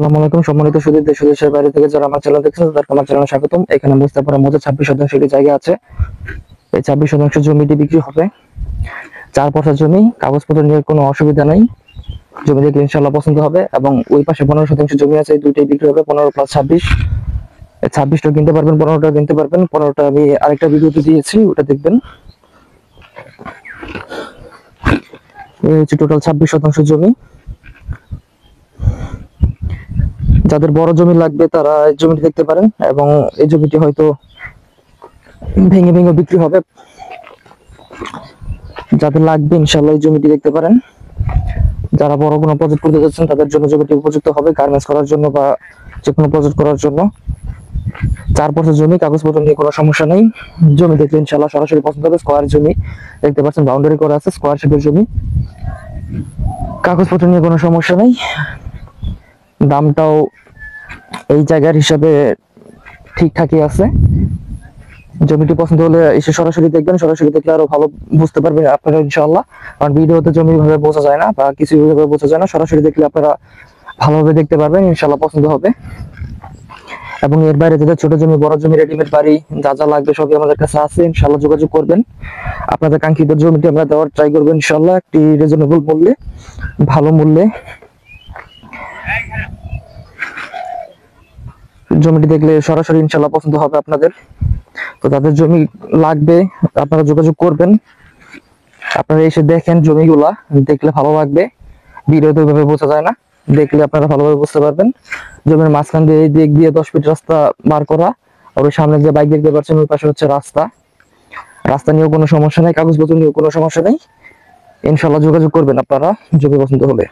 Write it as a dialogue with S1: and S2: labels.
S1: আসসালামু আলাইকুম সম্মানিত সুধী দেশ ও দেশের বাইরে থেকে যারা আমার চ্যানেল দেখছেন তাদেরকে আমার চ্যানেলে স্বাগতম। এখানে মুস্তাফার মধ্যে 26% একটি জায়গা আছে। এই 26% জমিটি বিক্রি হবে। 4 পয়সা জমি, কাগজপত্র নিয়ে কোনো অসুবিধা নেই। জমি দেখলে ইনশাআল্লাহ পছন্দ হবে। এবং ওই পাশে 15% জমি আছে, এই দুইটাই বিক্রি হবে। 15 + 26, এই 26টা কিনতে পারবেন, 15টা কিনতে পারবেন। 15টা আমি আরেকটা ভিডিওতে দিয়েছি, ওটা দেখবেন। এই হচ্ছে টোটাল 26% জমি। যাদের বড় জমি লাগবে তারা এই জমিটি দেখতে পারেন, এবং এই জমিটি হয়তো ভেঙে ভেঙে বিক্রি হবে। যাদের লাগবে ইনশাআল্লাহ এই জমিটি দেখতে পারেন। যারা বড় কোনো প্রজেক্ট করতে যাচ্ছেন তাদের জন্য জমিটি উপযুক্ত হবে, গার্মেন্টস করার জন্য বা যে কোনো প্রজেক্ট করার জন্য। 4 পয়সা জমি, কাগজপত্র নিয়ে কোনো সমস্যা নেই। জমি দেখলে ইনশাআল্লাহ সরাসরি পছন্দ হবে। স্কোয়ার জমি দেখতে পাচ্ছেন, বাউন্ডারি করা আছে, স্কোয়ার শেপের জমি। কাগজপত্র নিয়ে কোনো সমস্যা নেই। দামটাও এই জায়গার হিসাবে ঠিকঠাকই আছে। জমিটি পছন্দ হলে এসে সরাসরি দেখবেন, সরাসরি দেখলে আরো ভালো বুঝতে পারবেন আপনারা ইনশাআল্লাহ। কারণ ভিডিওতে জমি ভাবে বোঝা যায় না বা কিছু ভাবে বোঝা যায় না, সরাসরি দেখলে আপনারা ভালোভাবে দেখতে পারবেন, ইনশাআল্লাহ পছন্দ হবে। এবং এর বাইরে যাদের ছোট জমি, বড় জমি, রেডিমেড বাড়ি যা যা লাগবে সবই আমাদের কাছে আছে, ইনশাআল্লাহ যোগাযোগ করবেন। আপনাদের কাঙ্ক্ষিত জমিটি আমরা দেওয়ার ট্রাই করবো ইনশাআল্লাহ, একটি রিজনেবল মূল্যে, ভালো মূল্যে। জমিটি দেখলে সরাসরি ইনশাআল্লাহ পছন্দ হবে আপনাদের। তো তাদের জমি লাগবে আপনারা যোগাযোগ করবেন। আপনারা এসে দেখেন জমিগুলা, দেখলে ভালো লাগবে। ভিডিওতে ওইভাবে বোঝা যায় না, দেখলে আপনারা ভালোভাবে বুঝতে পারবেন। জমির মাঝখান দিয়ে এই দিক দিয়ে 10 ফিট রাস্তা বার করা, আর ওই সামনে যে বাইক দেখতে পাচ্ছেন ওই পাশে হচ্ছে রাস্তা। রাস্তা নিয়েও কোনো সমস্যা নেই, কাগজপত্র নিয়েও কোনো সমস্যা নেই। ইনশাআল্লাহ যোগাযোগ করবেন আপনারা জমি পছন্দ হলে।